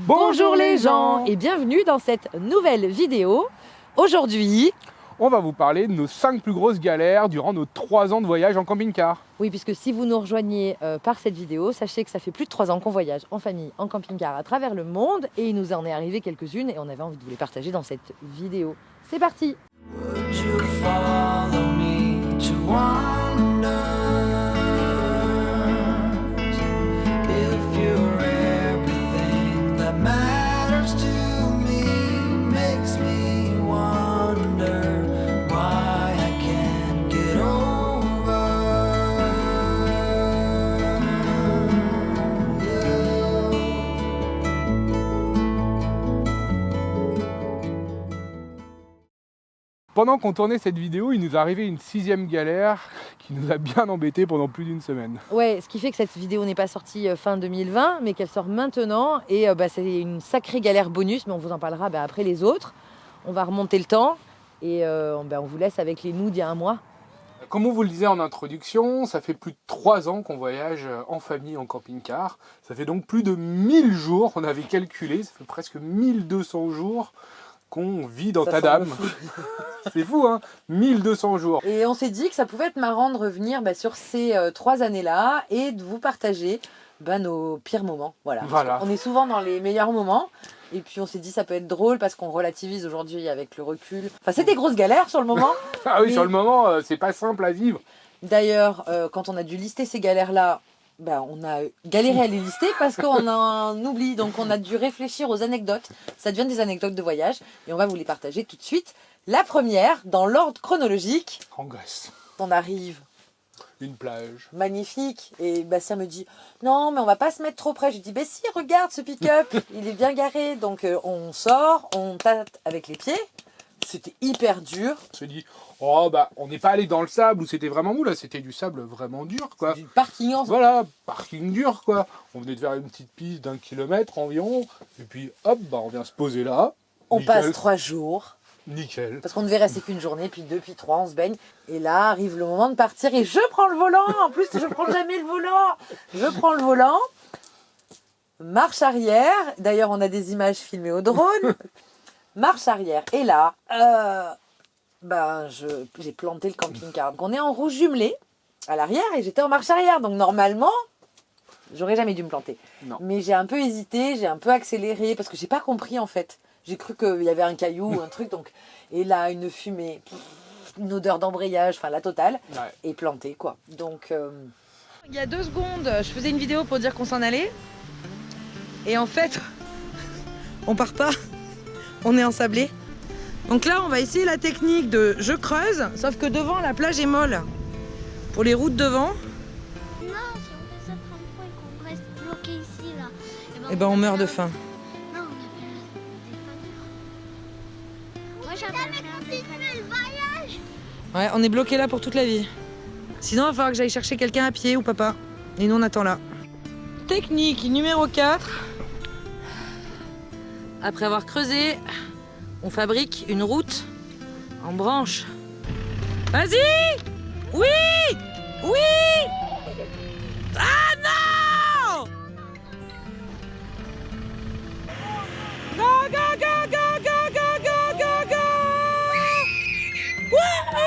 Bonjour les gens et bienvenue dans cette nouvelle vidéo. Aujourd'hui, on va vous parler de nos 5 plus grosses galères durant nos 3 ans de voyage en camping-car. Oui, puisque si vous nous rejoignez par cette vidéo, sachez que ça fait plus de 3 ans qu'on voyage en famille, en camping-car à travers le monde et il nous en est arrivé quelques-unes et on avait envie de vous les partager dans cette vidéo. C'est parti! Pendant qu'on tournait cette vidéo, il nous est arrivé une 6e galère qui nous a bien embêtés pendant plus d'une semaine. Ouais, ce qui fait que cette vidéo n'est pas sortie fin 2020, mais qu'elle sort maintenant. Et c'est une sacrée galère bonus, mais on vous en parlera après les autres. On va remonter le temps et on vous laisse avec les nous d'il y a un mois. Comme on vous le disait en introduction, ça fait plus de 3 ans qu'on voyage en famille en camping-car. Ça fait donc plus de 1000 jours, on avait calculé, ça fait presque 1200 jours qu'on vit dans ta dame. C'est fou, hein, 1200 jours. Et on s'est dit que ça pouvait être marrant de revenir sur ces 3 années-là et de vous partager nos pires moments. Voilà. On est souvent dans les meilleurs moments. Et puis on s'est dit ça peut être drôle parce qu'on relativise aujourd'hui avec le recul. Enfin, c'est des grosses galères sur le moment. Ah oui, sur le moment, c'est pas simple à vivre. D'ailleurs, quand on a dû lister ces galères-là, on a galéré à les lister parce qu'on en oublie. Donc on a dû réfléchir aux anecdotes. Ça devient des anecdotes de voyage et on va vous les partager tout de suite. La première, dans l'ordre chronologique. En Grèce. On arrive. Une plage. Magnifique. Et Bastien me dit, non, mais on va pas se mettre trop près. Je dis, si, regarde ce pick-up, il est bien garé. Donc on sort, on tâte avec les pieds. C'était hyper dur. On s'est dit, on n'est pas allé dans le sable où c'était vraiment mou, là, c'était du sable vraiment dur, quoi. Du parking Voilà, parking dur, quoi. On venait de faire une petite piste d'1 kilomètre environ. Et puis, hop, on vient se poser là. On nickel. passe 3 jours. Nickel. Parce qu'on devait rester qu'une journée, puis 2, puis 3, on se baigne. Et là, arrive le moment de partir et je prends le volant. En plus, je prends jamais le volant. Je prends le volant. Marche arrière. D'ailleurs, on a des images filmées au drone. Marche arrière. Et là, j'ai planté le camping-car. Donc, on est en roue jumelée à l'arrière et j'étais en marche arrière. Donc, normalement, j'aurais jamais dû me planter. Non. Mais j'ai un peu hésité, j'ai un peu accéléré parce que j'ai pas compris en fait. J'ai cru qu'il y avait un caillou ou un truc. Donc, et là, une fumée, une odeur d'embrayage, enfin la totale. Ouais. Et planté quoi. Donc, il y a 2 secondes, je faisais une vidéo pour dire qu'on s'en allait. Et en fait, on part pas. On est ensablé. Donc là, on va essayer la technique de je creuse, sauf que devant, la plage est molle. Pour les routes devant. Non, si on fait ça 30 fois et qu'on reste bloqué ici, là. Et on meurt de faim. Non, on appelle des moi, j'appelle le voyage. Ouais, on est bloqué là pour toute la vie. Sinon, il va falloir que j'aille chercher quelqu'un à pied ou papa. Et nous, on attend là. Technique numéro 4. Après avoir creusé, on fabrique une route en branches. Vas-y! Oui! Oui! Ah non! Go, go, go, go, go, go, go, go, go! Wouhou!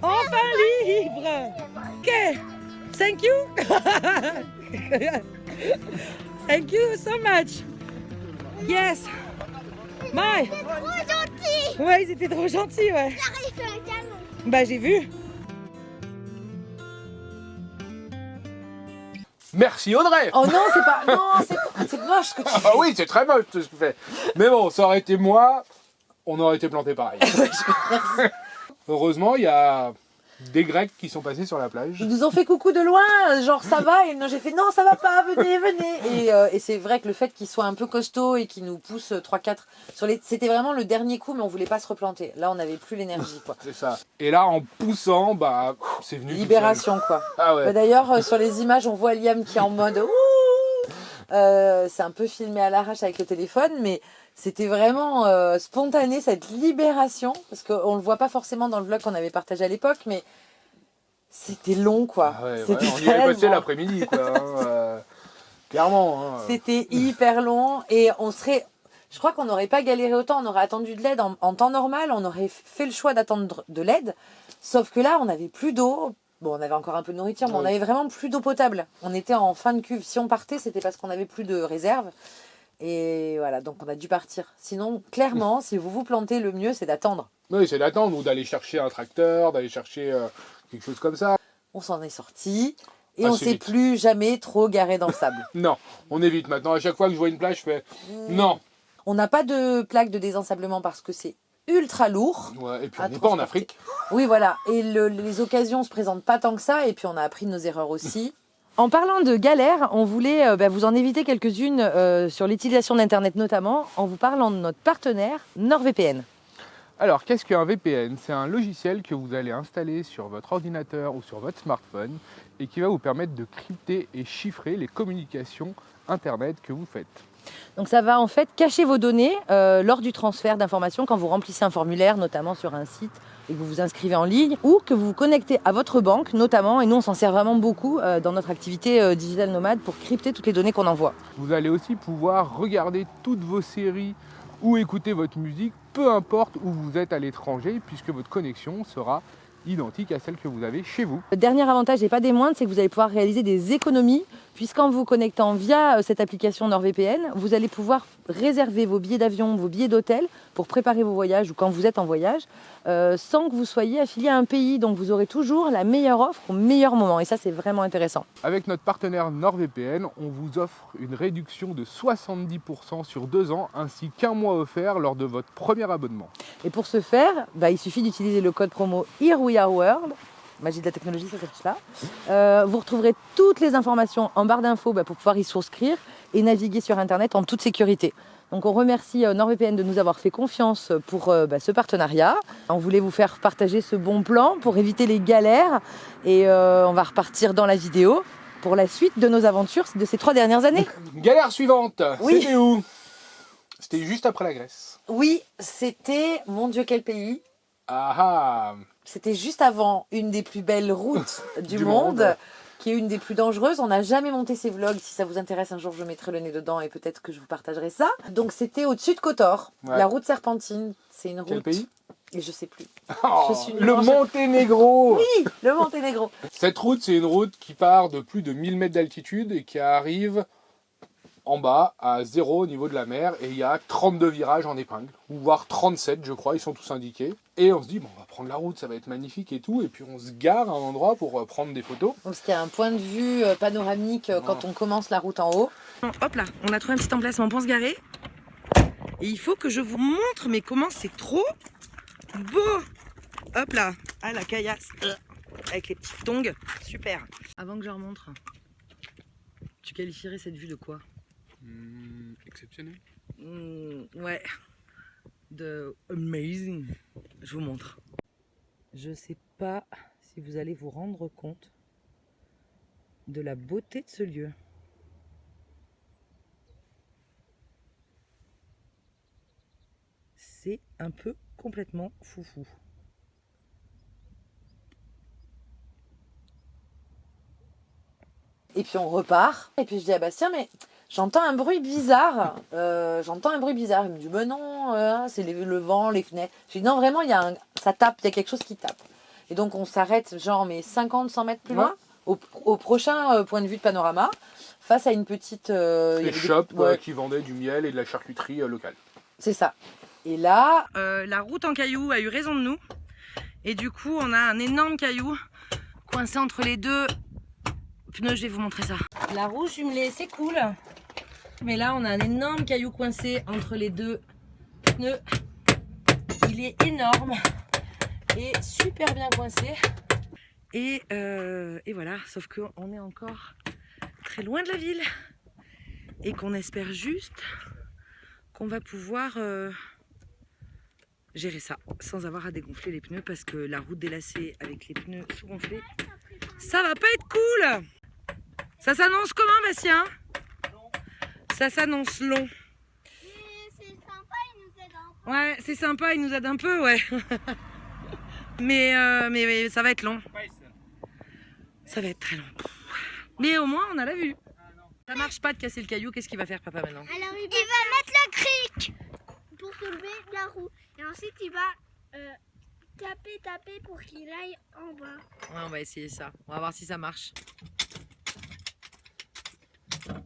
Enfin libre! Ok! Thank you! Thank you so much! Yes! My! C'est trop gentil! Ouais, ils étaient trop gentils, ouais! J'arrive sur un canon! J'ai vu! Merci Audrey. Oh non, c'est pas... Non, c'est moche ce que tu fais! Ah oui, c'est très moche ce que je fais. Mais bon, ça aurait été moi, on aurait été planté pareil. Merci! Heureusement, il y a des Grecs qui sont passés sur la plage. Ils nous ont fait coucou de loin, genre ça va, et non, j'ai fait non, ça va pas, venez, venez. Et c'est vrai que le fait qu'ils soient un peu costauds et qu'ils nous poussent 3-4 sur les. C'était vraiment le dernier coup, mais on voulait pas se replanter. Là, on n'avait plus l'énergie, quoi. C'est ça. Et là, en poussant, c'est venu. Libération, quoi. Ah ouais. D'ailleurs, sur les images, on voit Liam qui est en mode ouh. C'est un peu filmé à l'arrache avec le téléphone, mais c'était vraiment spontané cette libération, parce qu'on ne le voit pas forcément dans le vlog qu'on avait partagé à l'époque, mais c'était long quoi. Ah ouais, C'était on y avait passé tellement- l'après-midi quoi. Clairement. Hein. C'était hyper long et je crois qu'on n'aurait pas galéré autant, on aurait attendu de l'aide en temps normal, on aurait fait le choix d'attendre de l'aide, sauf que là on n'avait plus d'eau. Bon, on avait encore un peu de nourriture, mais on avait vraiment plus d'eau potable. On était en fin de cuve. Si on partait, c'était parce qu'on n'avait plus de réserve. Et voilà, donc on a dû partir. Sinon, clairement, si vous vous plantez, le mieux, c'est d'attendre. Oui, c'est d'attendre ou d'aller chercher un tracteur, d'aller chercher quelque chose comme ça. On s'en est sorti et on Assez s'est vite. plus jamais trop garé dans le sable. Non, on évite maintenant. À chaque fois que je vois une plage, je fais non. On n'a pas de plaque de désensablement parce que c'est ultra lourd. Ouais, et puis à on n'est pas en transporter. Afrique. Oui, voilà. Et les occasions se présentent pas tant que ça. Et puis on a appris de nos erreurs aussi. En parlant de galères, on voulait vous en éviter quelques-unes sur l'utilisation d'Internet notamment, en vous parlant de notre partenaire NordVPN. Alors, qu'est-ce qu'un VPN? C'est un logiciel que vous allez installer sur votre ordinateur ou sur votre smartphone et qui va vous permettre de crypter et chiffrer les communications Internet que vous faites. Donc ça va en fait cacher vos données lors du transfert d'informations quand vous remplissez un formulaire, notamment sur un site, et que vous vous inscrivez en ligne, ou que vous vous connectez à votre banque, notamment, et nous on s'en sert vraiment beaucoup dans notre activité digital nomade pour crypter toutes les données qu'on envoie. Vous allez aussi pouvoir regarder toutes vos séries ou écouter votre musique, peu importe où vous êtes à l'étranger, puisque votre connexion sera identique à celle que vous avez chez vous. Le dernier avantage, et pas des moindres, c'est que vous allez pouvoir réaliser des économies, puisqu'en vous connectant via cette application NordVPN, vous allez pouvoir réserver vos billets d'avion, vos billets d'hôtel pour préparer vos voyages ou quand vous êtes en voyage, sans que vous soyez affilié à un pays. Donc vous aurez toujours la meilleure offre au meilleur moment. Et ça, c'est vraiment intéressant. Avec notre partenaire NordVPN, on vous offre une réduction de 70% sur 2 ans, ainsi qu'un mois offert lors de votre premier abonnement. Et pour ce faire, il suffit d'utiliser le code promo Here We Are World. Magie de la technologie, ça s'affiche là. Vous retrouverez toutes les informations en barre d'infos pour pouvoir y souscrire et naviguer sur Internet en toute sécurité. Donc on remercie NordVPN de nous avoir fait confiance pour ce partenariat. On voulait vous faire partager ce bon plan pour éviter les galères et on va repartir dans la vidéo pour la suite de nos aventures de ces 3 dernières années. Galère suivante, Oui. C'était où? C'était juste après la Grèce. Oui, c'était, mon Dieu, quel pays! Ah ah. C'était juste avant une des plus belles routes du monde, qui est une des plus dangereuses. On n'a jamais monté ces vlogs. Si ça vous intéresse, un jour, je mettrai le nez dedans et peut-être que je vous partagerai ça. Donc, c'était au-dessus de Kotor, la route serpentine. C'est une route... Quel pays? Et je sais plus. Oh, Je suis le Monténégro. Oui, le Monténégro. Cette route, c'est une route qui part de plus de 1000 mètres d'altitude et qui arrive en bas à 0 au niveau de la mer, et il y a 32 virages en épingle, ou voire 37 je crois, ils sont tous indiqués. Et on se dit, bon, on va prendre la route, ça va être magnifique et tout, et puis on se gare à un endroit pour prendre des photos. Donc c'était un point de vue panoramique quand on commence la route en haut. Hop là, on a trouvé un petit emplacement pour se garer. Et il faut que je vous montre, mais comment c'est trop beau. Hop là, ah la caillasse, avec les petites tongs, super. Avant que je remontre, tu qualifierais cette vue de quoi? Exceptionnel. Ouais, de amazing. Je vous montre. Je sais pas si vous allez vous rendre compte de la beauté de ce lieu. C'est un peu complètement foufou. Et puis on repart. Et puis je dis à Bastien, mais j'entends un bruit bizarre. Il me dit, ben non, c'est le vent, les fenêtres. J'ai dit, non, vraiment, ça tape, il y a quelque chose qui tape. Et donc on s'arrête, genre, mais 50-100 mètres plus loin, au prochain point de vue de panorama, face à une petite... shop qui vendait du miel et de la charcuterie locale. C'est ça. Et là, la route en cailloux a eu raison de nous. Et du coup, on a un énorme caillou coincé entre les deux pneus. Je vais vous montrer ça. La roue jumelée, c'est cool. Mais là, on a un énorme caillou coincé entre les deux pneus. Il est énorme et super bien coincé. Et voilà, sauf qu'on est encore très loin de la ville. Et qu'on espère juste qu'on va pouvoir... gérer ça sans avoir à dégonfler les pneus, parce que la route délacée avec les pneus sous-gonflés, ça va pas être cool. Ça s'annonce comment, Bastien? Ça s'annonce long. C'est sympa, il nous aide un peu. Ouais, c'est sympa, il nous aide un peu, ouais. mais ça va être long. Ça va être très long. Mais au moins, on a la vue. Ça marche pas de casser le caillou, qu'est-ce qu'il va faire papa maintenant? Alors il va mettre la crique pour soulever la roue. Et ensuite il va taper pour qu'il aille en bas. Ouais, on va essayer ça. On va voir si ça marche.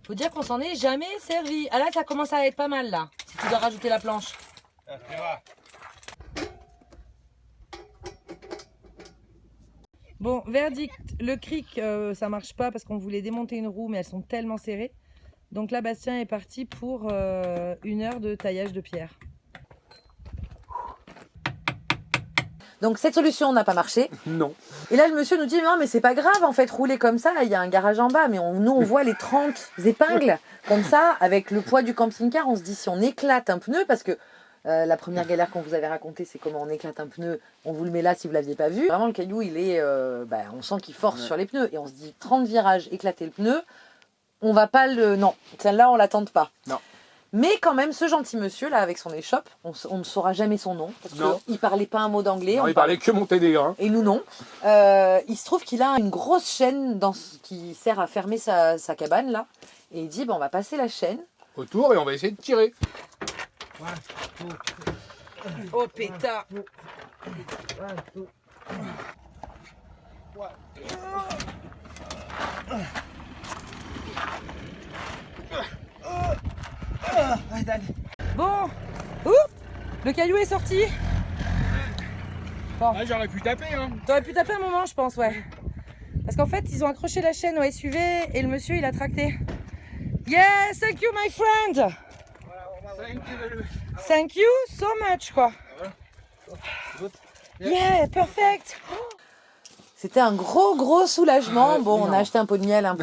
Faut dire qu'on s'en est jamais servi. Ah là, ça commence à être pas mal là. Si tu dois rajouter la planche. Bon, verdict, le cric, ça marche pas parce qu'on voulait démonter une roue, mais elles sont tellement serrées. Donc là, Bastien est parti pour 1 heure de taillage de pierre. Donc cette solution n'a pas marché. Non. Et là, le monsieur nous dit, non, mais c'est pas grave, en fait, rouler comme ça, il y a un garage en bas. Mais nous, on voit les 30 épingles comme ça, avec le poids du camping-car. On se dit, si on éclate un pneu, parce que la première galère qu'on vous avait racontée, c'est comment on éclate un pneu. On vous le met là si vous l'aviez pas vu. Vraiment, le caillou, il est, on sent qu'il force sur les pneus. Et on se dit, 30 virages, éclater le pneu, on va pas le... Non, celle-là, on la tente pas. Non. Mais quand même, ce gentil monsieur là avec son échoppe, on ne saura jamais son nom parce qu'il parlait pas un mot d'anglais. Non, il parlait que monter des grains. Et nous non. Il se trouve qu'il a une grosse chaîne qui sert à fermer sa cabane là. Et il dit on va passer la chaîne autour et on va essayer de tirer. Oh pétard. Bon, le caillou est sorti. Bon. Ouais, j'aurais pu taper hein. T'aurais pu taper un moment je pense, ouais. Parce qu'en fait ils ont accroché la chaîne au SUV et le monsieur il a tracté. Yes, thank you my friend. Thank you so much quoi. Yeah, perfect. C'était un gros soulagement. Bon, on a acheté un pot de miel hein,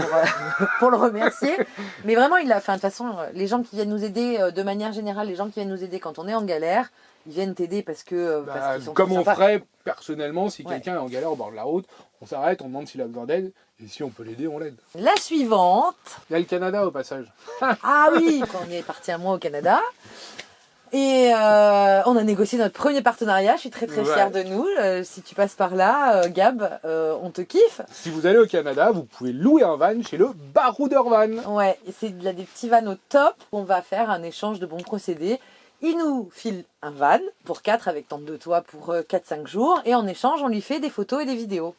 pour le remercier. Mais vraiment, de toute façon, les gens qui viennent nous aider, de manière générale, les gens qui viennent nous aider quand on est en galère, ils viennent t'aider parce qu'ils sont comme on sympas. ferait personnellement si quelqu'un est en galère au bord de la route, on s'arrête, on demande s'il a besoin d'aide. Et si on peut l'aider, on l'aide. La suivante. Il y a le Canada au passage. Ah oui, quand on est parti un mois au Canada. Et on a négocié notre premier partenariat. Je suis très fière de nous. Si tu passes par là, Gab, on te kiffe. Si vous allez au Canada, vous pouvez louer un van chez le Barouder Van. Ouais, et c'est des petits vans au top. On va faire un échange de bons procédés. Il nous file un van pour 4 avec tente de toit pour 4-5 jours. Et en échange, on lui fait des photos et des vidéos.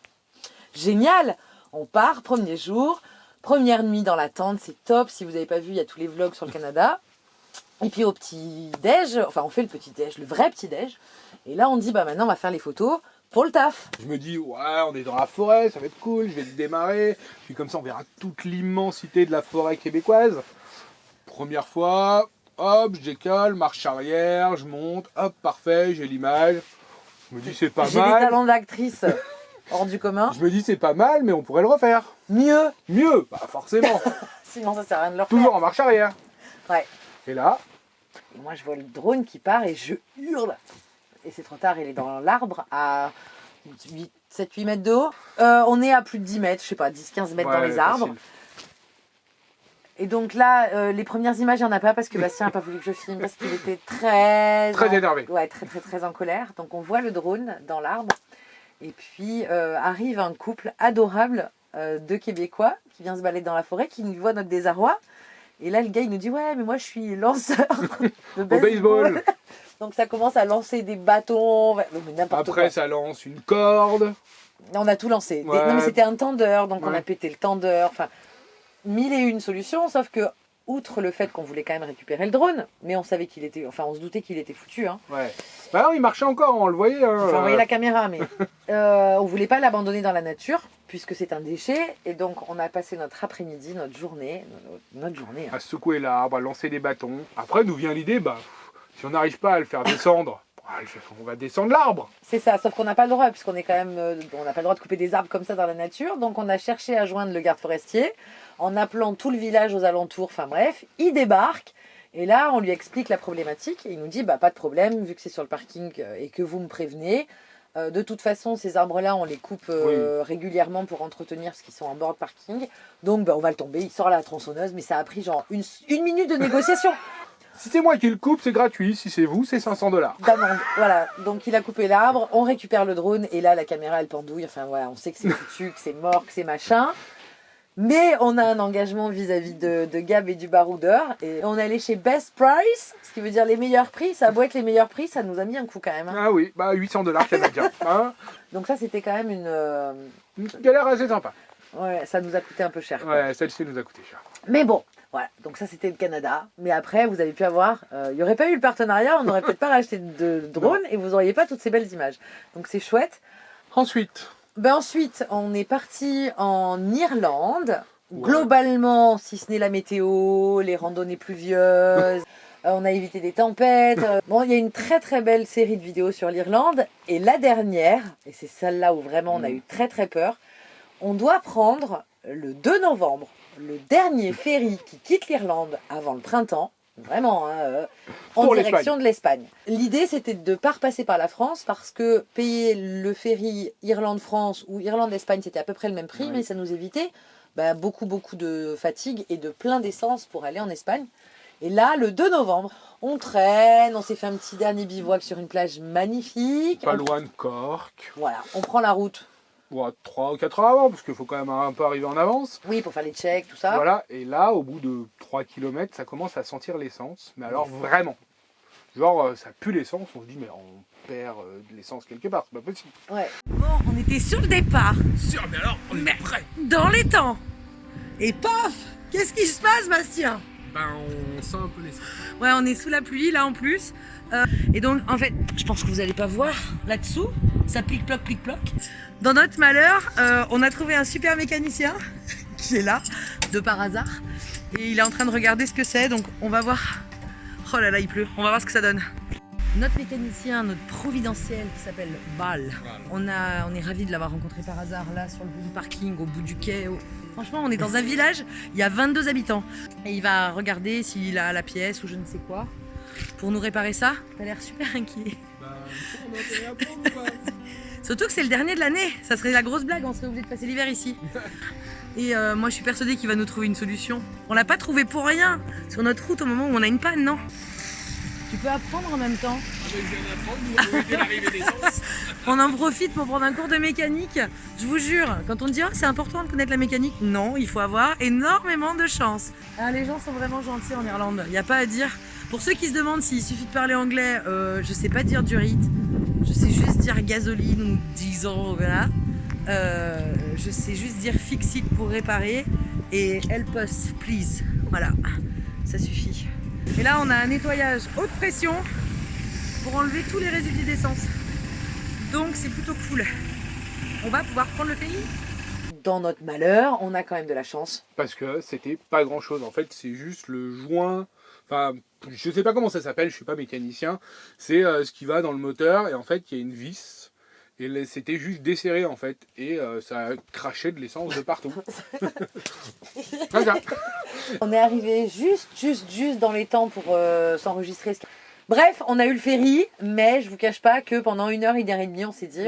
Génial! On part, premier jour, première nuit dans la tente, c'est top. Si vous n'avez pas vu, il y a tous les vlogs sur le Canada. Et puis au petit-déj, enfin on fait le petit-déj, le vrai petit-déj. Et là on dit, maintenant on va faire les photos pour le taf. Je me dis, ouais, on est dans la forêt, ça va être cool, je vais démarrer. Puis comme ça on verra toute l'immensité de la forêt québécoise. Première fois, hop, je décolle, marche arrière, je monte, hop, parfait, j'ai l'image. Je me dis, c'est pas mal. J'ai des talents d'actrice hors du commun. Je me dis, c'est pas mal, mais on pourrait le refaire. Mieux. Mieux, bah forcément. Sinon ça sert à rien de le refaire. Toujours en marche arrière. Ouais. Et là, et moi je vois le drone qui part et je hurle. Et c'est trop tard, il est dans l'arbre à 7-8 mètres de haut. On est à plus de 10 mètres, je sais pas, 10-15 mètres dans les arbres. Facile. Et donc là, les premières images, il n'y en a pas parce que Bastien n'a pas voulu que je filme parce qu'il était très énervé. Ouais, très en colère. Donc on voit le drone dans l'arbre. Et puis arrive un couple adorable de Québécois qui vient se balader dans la forêt, qui nous voit notre désarroi. Et là, le gars, il nous dit, ouais, mais moi, je suis lanceur de baseball. Donc, ça commence à lancer des bâtons, n'importe quoi. Après, ça lance une corde. On a tout lancé. Ouais. Non, mais c'était un tendeur, donc on Ouais. a pété le tendeur. Enfin, 1001 solutions, sauf que, outre le fait qu'on voulait quand même récupérer le drone, mais on savait qu'il était, on se doutait qu'il était foutu. Hein. Ouais. Bah non, il marchait encore, on le voyait. Hein, Enfin, on voyait la caméra, mais on voulait pas l'abandonner dans la nature, puisque c'est un déchet. Et donc, on a passé notre après-midi, notre journée. Hein. À secouer l'arbre, à lancer des bâtons. Après, nous vient l'idée, si on n'arrive pas à le faire descendre, on va descendre l'arbre. C'est ça, sauf qu'on n'a pas le droit, puisqu'on est quand même, on n'a pas le droit de couper des arbres comme ça dans la nature. Donc, on a cherché à joindre le garde forestier en appelant tout le village aux alentours. Enfin bref, il débarque. Et là, on lui explique la problématique et il nous dit, pas de problème, vu que c'est sur le parking et que vous me prévenez. De toute façon, ces arbres-là, on les coupe régulièrement pour entretenir ce qui sont en bord de parking. Donc, on va le tomber. Il sort la tronçonneuse, mais ça a pris genre une minute de négociation. Si c'est moi qui le coupe, c'est gratuit. Si c'est vous, c'est 500 $. d'amende. Voilà, donc il a coupé l'arbre, on récupère le drone et là la caméra elle pendouille. Enfin voilà, on sait que c'est foutu, que c'est mort, que c'est machin. Mais on a un engagement vis-à-vis de Gab et du baroudeur. Et on est allé chez Best Price, ce qui veut dire les meilleurs prix. Ça a beau être les meilleurs prix, ça nous a mis un coup quand même. Hein. Ah oui, bah 800 $ canadiens. Hein. Donc ça c'était quand même Une galère assez sympa. Ouais, ça nous a coûté un peu cher. Quoi. Ouais, celle-ci nous a coûté cher. Mais bon, voilà. Donc ça c'était le Canada. Mais après vous avez pu avoir... Il n'y aurait pas eu le partenariat, on n'aurait peut-être pas racheté de drone et vous n'auriez pas toutes ces belles images. Donc c'est chouette. Ensuite, on est parti en Irlande. Ouais. Globalement, si ce n'est la météo, les randonnées pluvieuses, on a évité des tempêtes. Bon, il y a une très très belle série de vidéos sur l'Irlande. Et la dernière, et c'est celle-là où vraiment on a eu très très peur, on doit prendre le 2 novembre, le dernier ferry qui quitte l'Irlande avant le printemps. Vraiment, hein, en direction de l'Espagne. L'idée, c'était de ne pas repasser par la France parce que payer le ferry Irlande-France ou Irlande-Espagne, c'était à peu près le même prix, oui. Mais ça nous évitait beaucoup de fatigue et de plein d'essence pour aller en Espagne. Et là, le 2 novembre, on traîne, on s'est fait un petit dernier bivouac sur une plage magnifique. Pas loin de Cork. Voilà, on prend la route. 3 ou 4 heures avant, parce qu'il faut quand même un peu arriver en avance. Oui, pour faire les checks, tout ça. Voilà, et là, au bout de 3 km, ça commence à sentir l'essence. Mais alors vraiment, genre ça pue l'essence, on se dit mais on perd de l'essence quelque part, c'est pas possible. Ouais. Bon, on était sur le départ. Mais alors, on est prêt. Dans les temps. Et paf, qu'est-ce qui se passe, Bastien? On sent un peu l'essence. Ouais, on est sous la pluie là en plus. Et donc, en fait, je pense que vous n'allez pas voir là-dessous, ça plique-ploque, plique-ploque. Dans notre malheur, on a trouvé un super mécanicien qui est là, de par hasard. Et il est en train de regarder ce que c'est, donc on va voir. Oh là là, il pleut, on va voir ce que ça donne. Notre mécanicien, notre providentiel qui s'appelle Val, on est ravis de l'avoir rencontré par hasard là sur le bout du parking, au bout du quai. Franchement, on est dans un village, il y a 22 habitants. Et il va regarder s'il a la pièce ou je ne sais quoi pour nous réparer ça. T'as l'air super inquiet. On a intérêt à prendre ou pas? Surtout que c'est le dernier de l'année, ça serait la grosse blague, on serait obligé de passer l'hiver ici. Et moi je suis persuadée qu'il va nous trouver une solution. On l'a pas trouvé pour rien sur notre route au moment où on a une panne, non? Tu peux apprendre en même temps. On en profite pour prendre un cours de mécanique. Je vous jure, quand on dit c'est important de connaître la mécanique, non, il faut avoir énormément de chance. Alors, les gens sont vraiment gentils en Irlande, il n'y a pas à dire. Pour ceux qui se demandent s'il suffit de parler anglais, je sais pas dire durite, je sais juste dire gasoline ou diesel, voilà. Je sais juste dire fix it pour réparer et help us, please. Voilà, ça suffit. Et là, on a un nettoyage haute pression pour enlever tous les résidus d'essence. Donc, c'est plutôt cool. On va pouvoir prendre le ferry. Dans notre malheur, on a quand même de la chance. Parce que c'était pas grand chose. En fait, c'est juste le joint. Enfin, je sais pas comment ça s'appelle, je suis pas mécanicien. C'est ce qui va dans le moteur et en fait, il y a une vis. Et c'était juste desserré en fait. Et ça a craché de l'essence de partout. On est arrivé juste dans les temps pour s'enregistrer. Bref, on a eu le ferry, mais je vous cache pas que pendant 1h30, on s'est dit,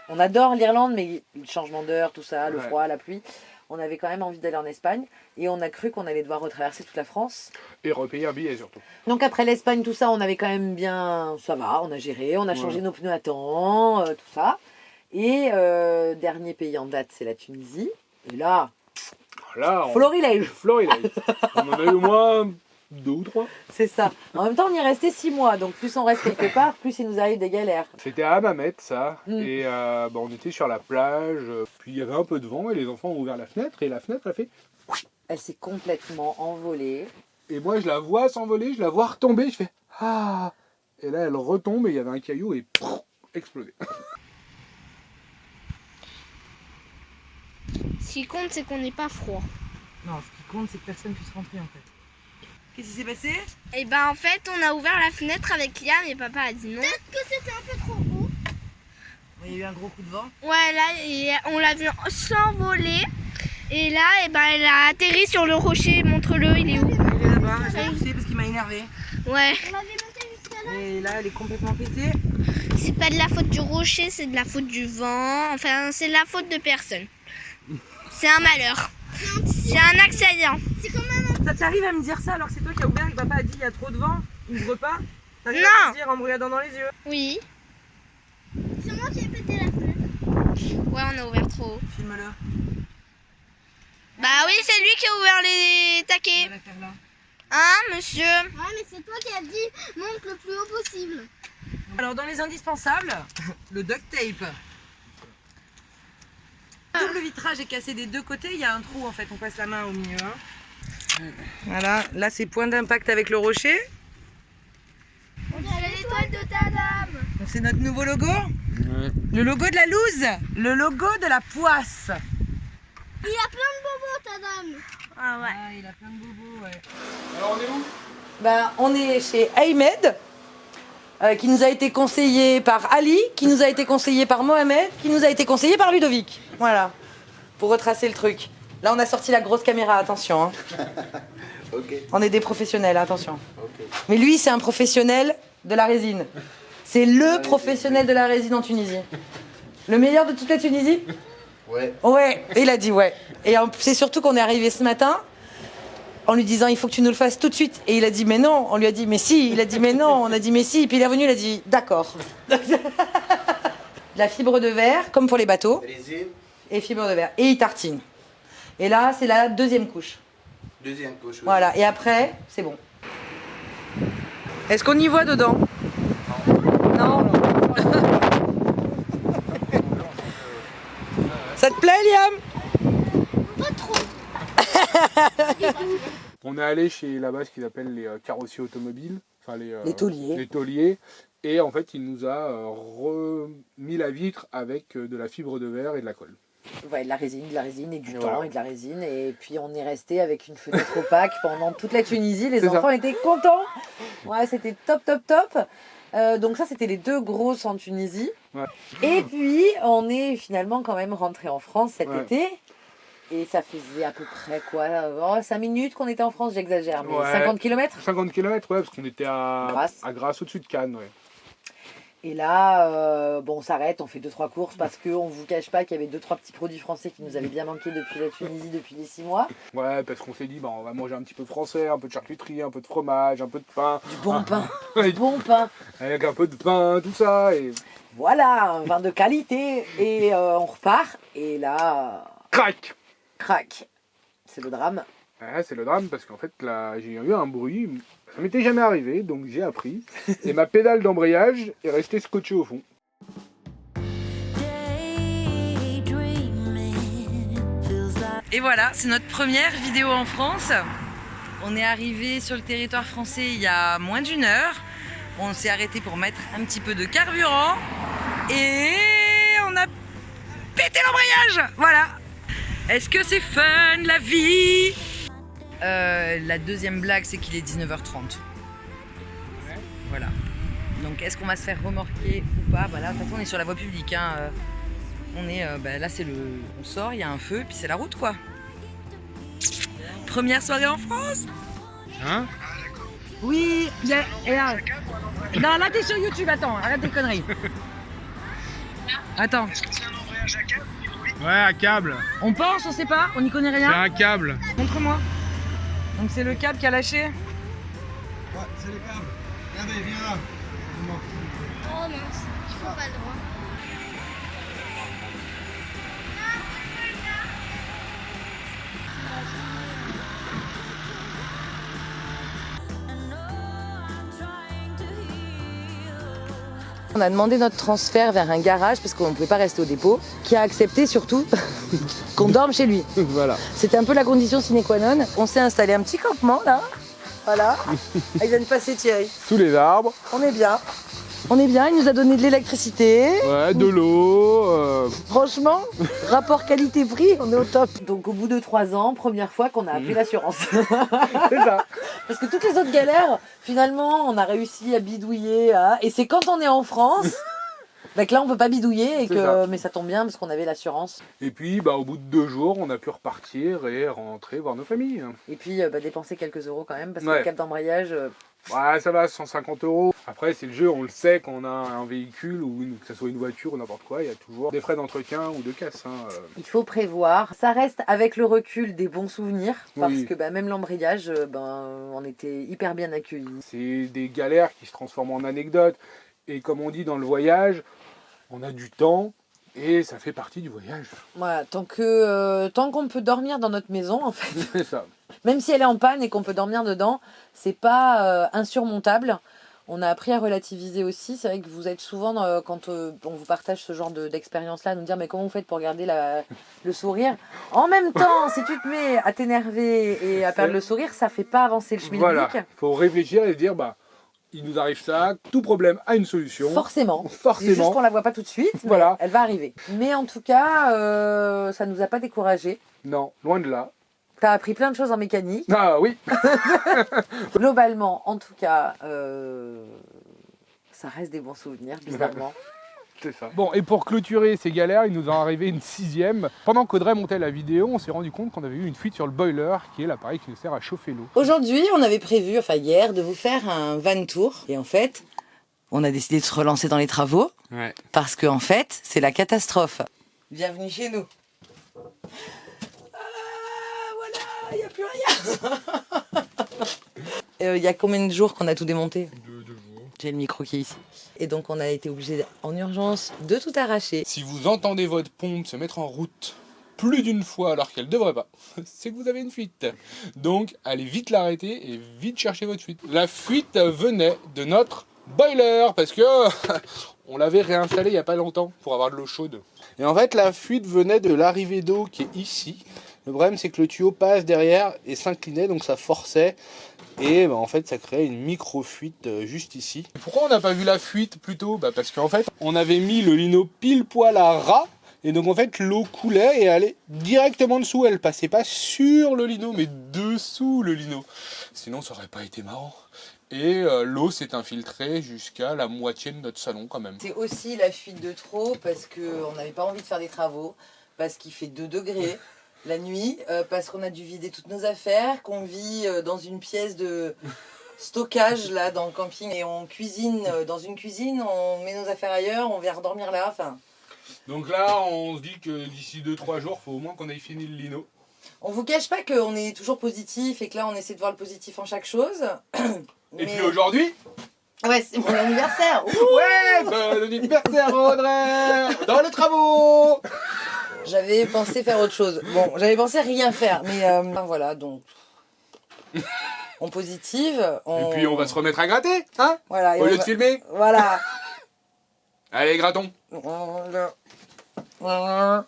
on adore l'Irlande, mais le changement d'heure, tout ça, le froid, la pluie, on avait quand même envie d'aller en Espagne, et on a cru qu'on allait devoir retraverser toute la France. Et repayer un billet surtout. Donc après l'Espagne, tout ça, on avait quand même bien, ça va, on a géré, on a changé nos pneus à temps, tout ça. Et dernier pays en date, c'est la Tunisie. Et là, florilège. On en a eu au moins 2 ou 3. C'est ça. En même temps, on y est resté 6 mois. Donc plus on reste quelque part, plus il nous arrive des galères. C'était à Hammamet, ça. Et on était sur la plage. Puis il y avait un peu de vent et les enfants ont ouvert la fenêtre. Et la fenêtre a fait... Elle s'est complètement envolée. Et moi, je la vois s'envoler, je la vois retomber. Je fais... Ah. Et là, elle retombe et il y avait un caillou et... explosé. Ce qui compte, c'est qu'on n'est pas froid. Non, ce qui compte, c'est que personne puisse rentrer en fait. Qu'est-ce qui s'est passé? Et ben en fait, on a ouvert la fenêtre avec Liam et papa a dit non. Peut-être que c'était un peu trop haut. Il y a eu un gros coup de vent. Ouais, là, on l'a vu s'envoler. Et là, et ben, elle a atterri sur le rocher. Montre-le, il est où? Il est là-bas, j'ai poussé parce qu'il m'a énervé. Ouais. On l'avait monté jusqu'à là. Et là, elle est complètement pétée. C'est pas de la faute du rocher, c'est de la faute du vent. Enfin, c'est de la faute de personne. C'est un malheur. C'est un accident. C'est comme un... Ça t'arrive à me dire ça alors que c'est toi qui as ouvert et que papa a dit il y a trop de vent? Ouvre pas. T'as Non. qu'à me dire en me regardant dans les yeux. Oui. C'est moi qui ai pété la fenêtre. Ouais, on a ouvert trop haut. Filme-le. Bah oui, c'est lui qui a ouvert les taquets. On va la faire là. Hein, monsieur? Ouais, mais c'est toi qui as dit monte le plus haut possible. Alors dans les indispensables, le duct tape. Double vitrage est cassé des deux côtés, il y a un trou en fait, on passe la main au milieu. Hein. Voilà, là c'est point d'impact avec le rocher. On dirait l'étoile de ta dame. Donc c'est notre nouveau logo. Le logo de la loose, le logo de la poisse. Il a plein de bobos, ta dame. Ah ouais. Ah, il a plein de bobos, ouais. Alors on est où? Ben, on est chez Ahmed, qui nous a été conseillé par Ali, qui nous a été conseillé par Mohamed, qui nous a été conseillé par Ludovic. Voilà, pour retracer le truc. Là, on a sorti la grosse caméra, attention. Hein. Okay. On est des professionnels, attention. Okay. Mais lui, c'est un professionnel de la résine. C'est le professionnel de la résine en Tunisie. Le meilleur de toute la Tunisie? Ouais. Ouais, il a dit ouais. Et c'est surtout qu'on est arrivé ce matin en lui disant il faut que tu nous le fasses tout de suite. Et il a dit mais non. On lui a dit mais si. Il a dit mais non. On a dit mais si. Et puis il est revenu, il a dit d'accord. La fibre de verre, comme pour les bateaux. Résine, Et fibre de verre. Et il tartine. Et là, c'est la deuxième couche. deuxième couche. Oui. Voilà. Et après, c'est bon. Est-ce qu'on y voit dedans? Non. Ça te plaît, Liam? Pas trop. On est allé chez là-bas ce qu'ils appellent les carrossiers automobiles, enfin Les tauliers. les tauliers, et en fait il nous a remis la vitre avec de la fibre de verre et de la colle. Ouais, de la résine et du Voilà. temps et de la résine. Et puis on est resté avec une fenêtre opaque pendant toute la Tunisie. Les C'est ça. enfants étaient contents. Ouais, c'était top, top, top. Donc ça, c'était les deux grosses en Tunisie. Ouais. Et puis, on est finalement quand même rentré en France cet Ouais. été. Et ça faisait à peu près quoi 5 minutes qu'on était en France, j'exagère, mais Ouais. 50 km. 50 km, ouais, parce qu'on était Grasse. à Grasse, au-dessus de Cannes, ouais. Et là, bon, on s'arrête, on fait 2-3 courses parce qu'on ne vous cache pas qu'il y avait 2-3 petits produits français qui nous avaient bien manqué depuis la Tunisie, depuis les 6 mois. Ouais, parce qu'on s'est dit, bah, on va manger un petit peu français, un peu de charcuterie, un peu de fromage, un peu de pain. Du bon pain, Ouais, du bon pain. avec un peu de pain, tout ça, et Voilà, un vin de qualité. Et on repart. Et là, crac. crac. C'est le drame. Ouais, c'est le drame, parce qu'en fait, là, j'ai eu un bruit, ça m'était jamais arrivé, donc j'ai appris, et ma pédale d'embrayage est restée scotchée au fond. Et voilà, c'est notre première vidéo en France. On est arrivé sur le territoire français il y a moins d'1 heure. On s'est arrêté pour mettre un petit peu de carburant. Et on a pété l'embrayage. Voilà. Est-ce que c'est fun la vie? La deuxième blague, c'est qu'il est 19h30. Voilà. Donc est-ce qu'on va se faire remorquer ou pas? Voilà, de toute façon on est sur la voie publique. Hein. On est, là c'est le, on sort, il y a un feu, puis c'est la route quoi. Première soirée en France. Hein? Oui, il y a, et là, non là t'es sur YouTube, attends, arrête tes conneries. Attends, Ouais, un câble. on pense, on sait pas, on n'y connaît C'est rien. un câble. Montre-moi. Donc c'est le câble qui a lâché. Ouais, c'est les câbles. Regardez, viens là. Oh mince, il faut pas le droit. On a demandé notre transfert vers un garage parce qu'on ne pouvait pas rester au dépôt, qui a accepté surtout qu'on dorme chez lui. Voilà. C'était un peu la condition sine qua non. On s'est installé un petit campement là. Voilà. Il vient de passer Thierry. Sous les arbres, On est bien. On est bien, il nous a donné de l'électricité. ouais, de l'eau. Franchement, rapport qualité-prix, on est au top. Donc au bout de 3 ans, première fois qu'on a appelé l'assurance. C'est ça. Parce que toutes les autres galères, finalement, on a réussi à bidouiller. Et c'est quand on est en France Donc là, on peut pas bidouiller, C'est ça. mais ça tombe bien parce qu'on avait l'assurance. Et puis, au bout de 2 jours, on a pu repartir et rentrer voir nos familles. Et puis dépenser quelques euros quand même parce que Ouais. le cap d'embrayage, Ouais, ça va, 150 €. Après, c'est le jeu, on le sait, quand on a un véhicule, ou que ce soit une voiture ou n'importe quoi, il y a toujours des frais d'entretien ou de casse. il faut prévoir. Ça reste avec le recul des bons souvenirs parce Oui. que même l'embrayage, on était hyper bien accueillis. C'est des galères qui se transforment en anecdotes. Et comme on dit dans le voyage, on a du temps et ça fait partie du voyage. Voilà, tant qu'on peut dormir dans notre maison, en fait, C'est ça. même si elle est en panne et qu'on peut dormir dedans, c'est pas insurmontable. On a appris à relativiser aussi. C'est vrai que vous êtes souvent, quand on vous partage ce genre d'expérience-là, à nous dire mais comment vous faites pour garder le sourire. En même temps, si tu te mets à t'énerver et à perdre le sourire, ça fait pas avancer le schmilblick. Voilà, il faut réfléchir et se dire, il nous arrive ça, tout problème a une solution. Forcément. C'est juste Forcément. qu'on la voit pas tout de suite, mais Voilà. elle va arriver. Mais en tout cas, ça nous a pas découragés. Non, loin de là. T'as appris plein de choses en mécanique. Ah oui. Globalement, en tout cas, ça reste des bons souvenirs, bizarrement. C'est ça. Bon, et pour clôturer ces galères, il nous en est arrivé une 6e. Pendant qu'Audrey montait la vidéo, on s'est rendu compte qu'on avait eu une fuite sur le boiler, qui est l'appareil qui nous sert à chauffer l'eau. Aujourd'hui, on avait prévu, hier, de vous faire un van tour. Et en fait, on a décidé de se relancer dans les travaux. Ouais. Parce qu'en fait, c'est la catastrophe. Bienvenue chez nous. Voilà, il n'y a plus rien. Il y a combien de jours qu'on a tout démonté? 2 jours. J'ai le micro qui est ici. Et donc, on a été obligé en urgence de tout arracher. Si vous entendez votre pompe se mettre en route plus d'une fois alors qu'elle ne devrait pas, c'est que vous avez une fuite. Donc, allez vite l'arrêter et vite chercher votre fuite. La fuite venait de notre boiler parce que on l'avait réinstallé il n'y a pas longtemps pour avoir de l'eau chaude. Et en fait, la fuite venait de l'arrivée d'eau qui est ici. Le problème, c'est que le tuyau passe derrière et s'inclinait, donc ça forçait. Et en fait, ça créait une micro-fuite juste ici. Pourquoi on n'a pas vu la fuite plus tôt? Parce qu'en fait, on avait mis le lino pile poil à ras. Et donc en fait, l'eau coulait et allait directement dessous. Elle passait pas sur le lino, mais dessous le lino. Sinon, ça aurait pas été marrant. Et l'eau s'est infiltrée jusqu'à la moitié de notre salon quand même. C'est aussi la fuite de trop parce qu'on n'avait pas envie de faire des travaux, parce qu'il fait 2 degrés la nuit, parce qu'on a dû vider toutes nos affaires, qu'on vit dans une pièce de stockage là dans le camping et on cuisine dans une cuisine, on met nos affaires ailleurs, on vient redormir là. Enfin, Donc là, on se dit que d'ici 2-3 jours, il faut au moins qu'on ait fini le lino. on vous cache pas qu'on est toujours positif et que là on essaie de voir le positif en chaque chose. Et puis aujourd'hui, Ouais, c'est mon anniversaire. ouais, bon anniversaire Audrey, dans les travaux. J'avais pensé faire autre chose. Bon, j'avais pensé rien faire, mais voilà, donc on positive. Et puis on va se remettre à gratter, hein, Voilà, et au on lieu de va- filmer. Voilà. Allez, grattons. Voilà.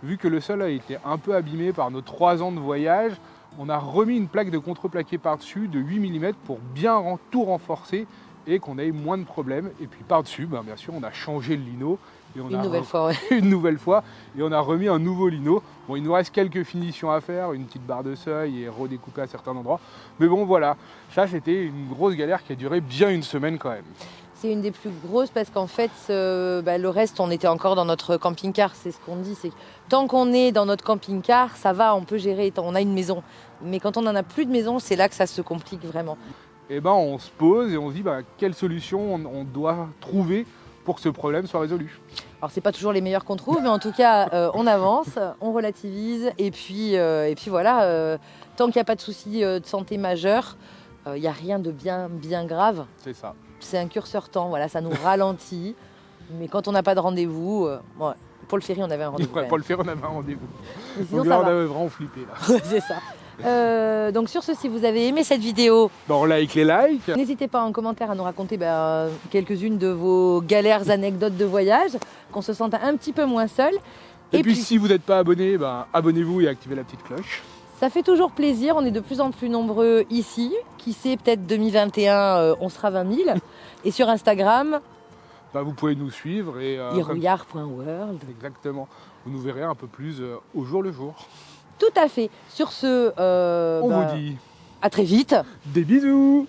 Vu que le sol a été un peu abîmé par nos 3 ans de voyage, on a remis une plaque de contreplaqué par-dessus de 8 mm pour bien tout renforcer et qu'on ait moins de problèmes. Et puis par-dessus, bien sûr, on a changé le lino. Et on Une a nouvelle fois, ouais. une nouvelle fois, et on a remis un nouveau lino. Bon, il nous reste quelques finitions à faire, une petite barre de seuil et redécouper à certains endroits. Mais bon, voilà, ça c'était une grosse galère qui a duré bien une semaine quand même. C'est une des plus grosses parce qu'en fait, le reste, on était encore dans notre camping-car. C'est ce qu'on dit, c'est que tant qu'on est dans notre camping-car, ça va, on peut gérer, on a une maison. Mais quand on n'en a plus de maison, c'est là que ça se complique vraiment. Et ben on se pose et on se dit quelle solution on doit trouver pour que ce problème soit résolu. Alors c'est pas toujours les meilleurs qu'on trouve, mais en tout cas, on avance, on relativise. Et puis voilà, tant qu'il n'y a pas de soucis de santé majeur, il n'y a rien de bien grave. C'est ça. C'est un curseur temps, voilà, ça nous ralentit. Mais quand on n'a pas de rendez-vous, ouais, pour le ferry, on avait un rendez-vous. Ouais, pour le faire, on avait un rendez-vous. Mais sinon, Donc ça là, on va. avait vraiment flippé. Là. C'est ça. Donc sur ce, si vous avez aimé cette vidéo, On like les likes. n'hésitez pas en commentaire à nous raconter quelques-unes de vos galères, anecdotes de voyage, qu'on se sente un petit peu moins seul. Et puis si vous n'êtes pas abonné, abonnez-vous et activez la petite cloche. Ça fait toujours plaisir, on est de plus en plus nombreux ici. Qui sait, peut-être 2021, on sera 20 000. Et sur Instagram, Vous pouvez nous suivre et irouillard.world. exactement. Vous nous verrez un peu plus au jour le jour. Tout à fait. Sur ce, On vous dit à très vite. des bisous.